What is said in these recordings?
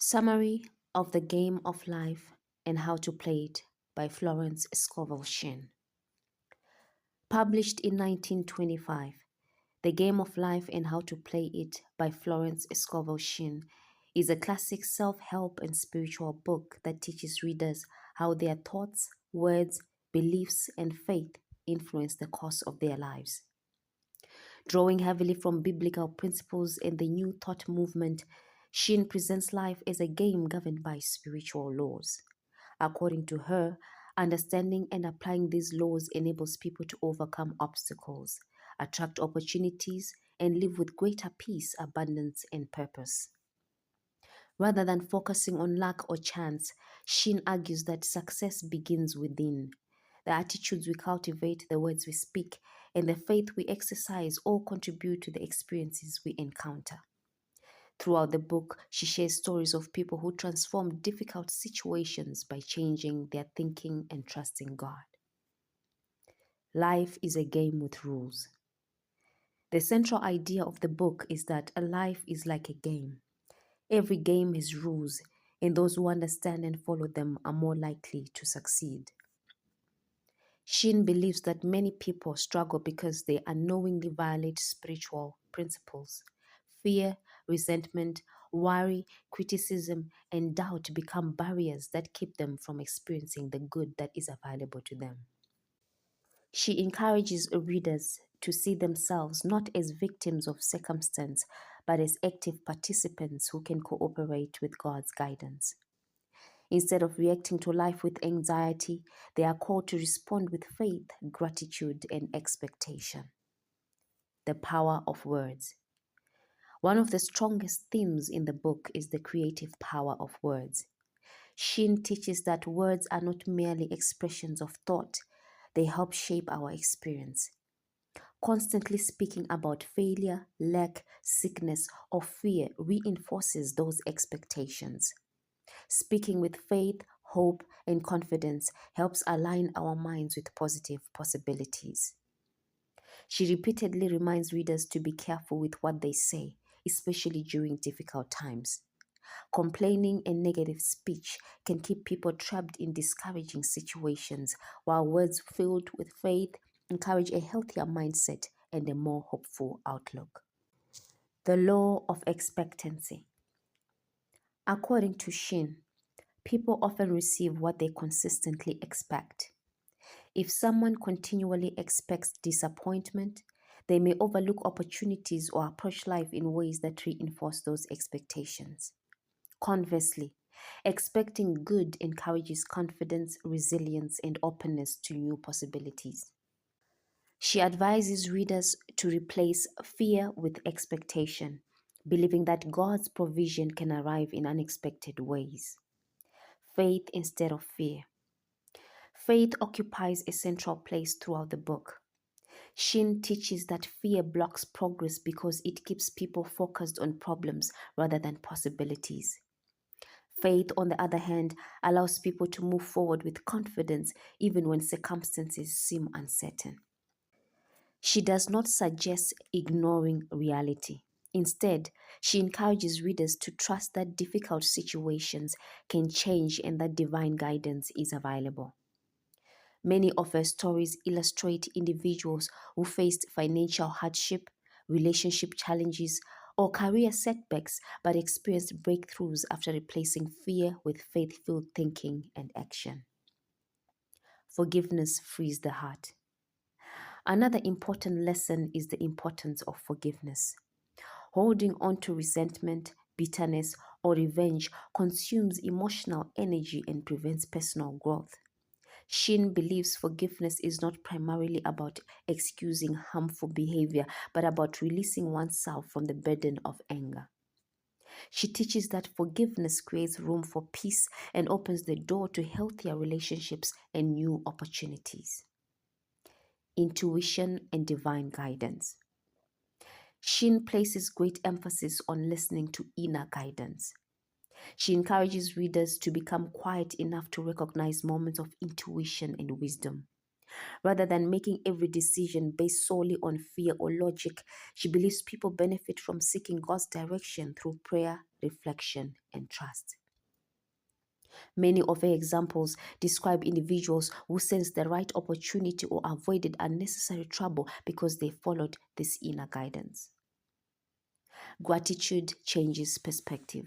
Summary of the Game of Life and How to Play It by Florence Scovel Shinn. Published in 1925, The Game of Life and How to Play It by Florence Scovel Shinn is a classic self-help and spiritual book that teaches readers how their thoughts, words, beliefs, and faith influence the course of their lives. Drawing heavily from biblical principles and the New Thought movement, Shinn presents life as a game governed by spiritual laws. According to her, understanding and applying these laws enables people to overcome obstacles, attract opportunities, and live with greater peace, abundance, and purpose. Rather than focusing on luck or chance, Shinn argues that success begins within. The attitudes we cultivate, the words we speak, and the faith we exercise all contribute to the experiences we encounter. Throughout the book, she shares stories of people who transformed difficult situations by changing their thinking and trusting God. Life is a game with rules. The central idea of the book is that a life is like a game. Every game has rules, and those who understand and follow them are more likely to succeed. Shinn believes that many people struggle because they unknowingly violate spiritual principles. Fear, resentment, worry, criticism, and doubt become barriers that keep them from experiencing the good that is available to them. She encourages readers to see themselves not as victims of circumstance, but as active participants who can cooperate with God's guidance. Instead of reacting to life with anxiety, they are called to respond with faith, gratitude, and expectation. The power of words. One of the strongest themes in the book is the creative power of words. Shinn teaches that words are not merely expressions of thought, they help shape our experience. Constantly speaking about failure, lack, sickness, or fear reinforces those expectations. Speaking with faith, hope, and confidence helps align our minds with positive possibilities. She repeatedly reminds readers to be careful with what they say, especially during difficult times. Complaining and negative speech can keep people trapped in discouraging situations, while words filled with faith encourage a healthier mindset and a more hopeful outlook. The law of expectancy. According to Shinn, people often receive what they consistently expect. If someone continually expects disappointment, they may overlook opportunities or approach life in ways that reinforce those expectations. Conversely, expecting good encourages confidence, resilience, and openness to new possibilities. She advises readers to replace fear with expectation, believing that God's provision can arrive in unexpected ways. Faith instead of fear. Faith occupies a central place throughout the book. Shinn teaches that fear blocks progress because it keeps people focused on problems rather than possibilities. Faith, on the other hand, allows people to move forward with confidence even when circumstances seem uncertain. She does not suggest ignoring reality. Instead, she encourages readers to trust that difficult situations can change and that divine guidance is available. Many of her stories illustrate individuals who faced financial hardship, relationship challenges, or career setbacks but experienced breakthroughs after replacing fear with faith-filled thinking and action. Forgiveness frees the heart. Another important lesson is the importance of forgiveness. Holding on to resentment, bitterness, or revenge consumes emotional energy and prevents personal growth. Shinn believes forgiveness is not primarily about excusing harmful behavior, but about releasing oneself from the burden of anger. She teaches that forgiveness creates room for peace and opens the door to healthier relationships and new opportunities. Intuition and divine guidance. Shinn places great emphasis on listening to inner guidance. She encourages readers to become quiet enough to recognize moments of intuition and wisdom. Rather than making every decision based solely on fear or logic, she believes people benefit from seeking God's direction through prayer, reflection, and trust. Many of her examples describe individuals who sensed the right opportunity or avoided unnecessary trouble because they followed this inner guidance. Gratitude changes perspective.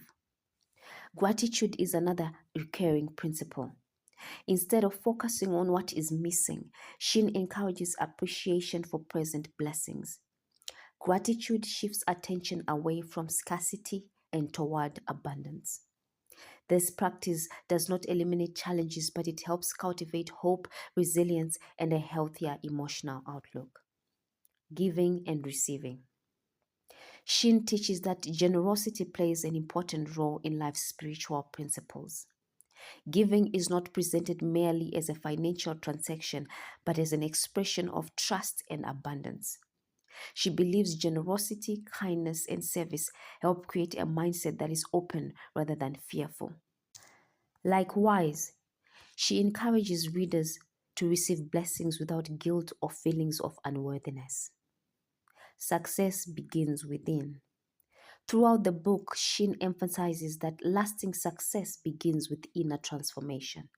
Gratitude is another recurring principle. Instead of focusing on what is missing, Shinn encourages appreciation for present blessings. Gratitude shifts attention away from scarcity and toward abundance. This practice does not eliminate challenges, but it helps cultivate hope, resilience, and a healthier emotional outlook. Giving and receiving. Shinn teaches that generosity plays an important role in life's spiritual principles. Giving is not presented merely as a financial transaction, but as an expression of trust and abundance. She believes generosity, kindness, and service help create a mindset that is open rather than fearful. Likewise, she encourages readers to receive blessings without guilt or feelings of unworthiness. Success begins within. Throughout the book, Shinn emphasizes that lasting success begins with inner transformation.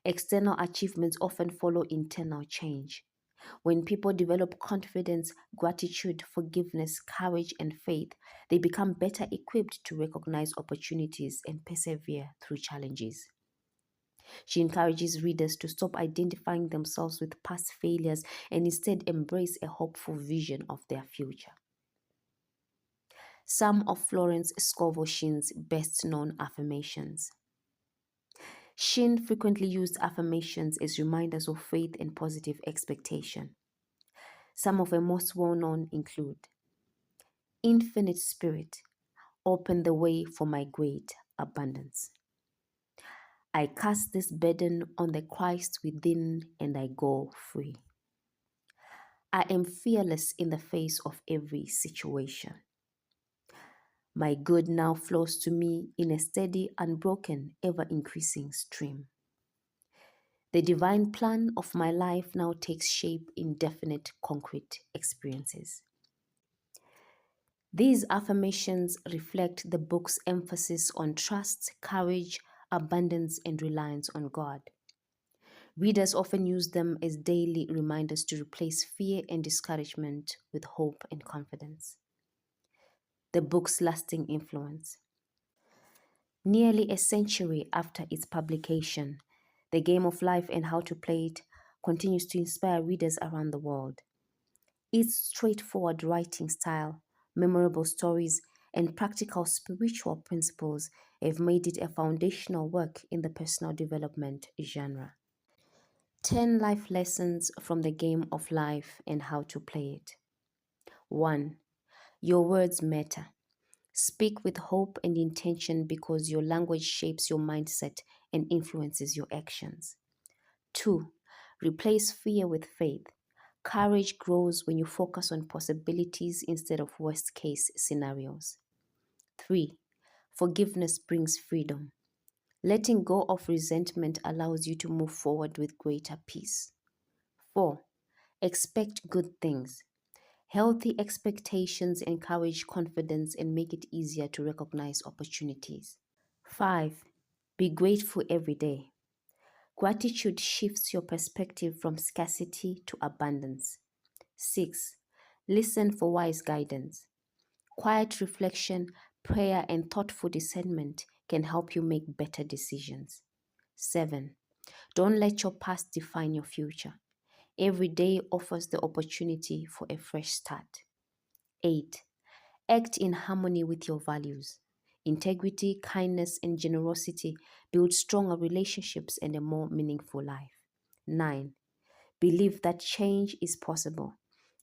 External achievements often follow internal change. When people develop confidence, gratitude, forgiveness, courage, and faith, they become better equipped to recognize opportunities and persevere through challenges. She encourages readers to stop identifying themselves with past failures and instead embrace a hopeful vision of their future. Some of Florence Scovel Shinn's best known affirmations. Shinn frequently used affirmations as reminders of faith and positive expectation. Some of her most well known include: Infinite Spirit, open the way for my great abundance. I cast this burden on the Christ within and I go free. I am fearless in the face of every situation. My good now flows to me in a steady, unbroken, ever-increasing stream. The divine plan of my life now takes shape in definite, concrete experiences. These affirmations reflect the book's emphasis on trust, courage, abundance, and reliance on God. Readers often use them as daily reminders to replace fear and discouragement with hope and confidence. The book's lasting influence. Nearly a century after its publication, The Game of Life and How to Play It continues to inspire readers around the world. Its straightforward writing style, memorable stories, and practical spiritual principles have made it a foundational work in the personal development genre. 10 life lessons from the game of life and how to play it. 1. Your words matter. Speak with hope and intention because your language shapes your mindset and influences your actions. 2. Replace fear with faith. Courage grows when you focus on possibilities instead of worst-case scenarios. 3. Forgiveness brings freedom. Letting go of resentment allows you to move forward with greater peace. 4. Expect good things. Healthy expectations encourage confidence and make it easier to recognize opportunities. 5. Be grateful every day. Gratitude shifts your perspective from scarcity to abundance. 6. Listen for wise guidance. Quiet reflection, prayer, and thoughtful discernment can help you make better decisions. 7. Don't let your past define your future. Every day offers the opportunity for a fresh start. 8. Act in harmony with your values. Integrity, kindness, and generosity build stronger relationships and a more meaningful life. 9. Believe that change is possible.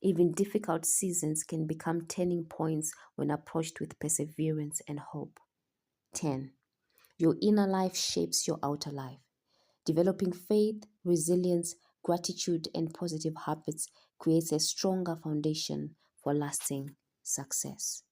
Even difficult seasons can become turning points when approached with perseverance and hope. 10. Your inner life shapes your outer life. Developing faith, resilience, gratitude, and positive habits creates a stronger foundation for lasting success.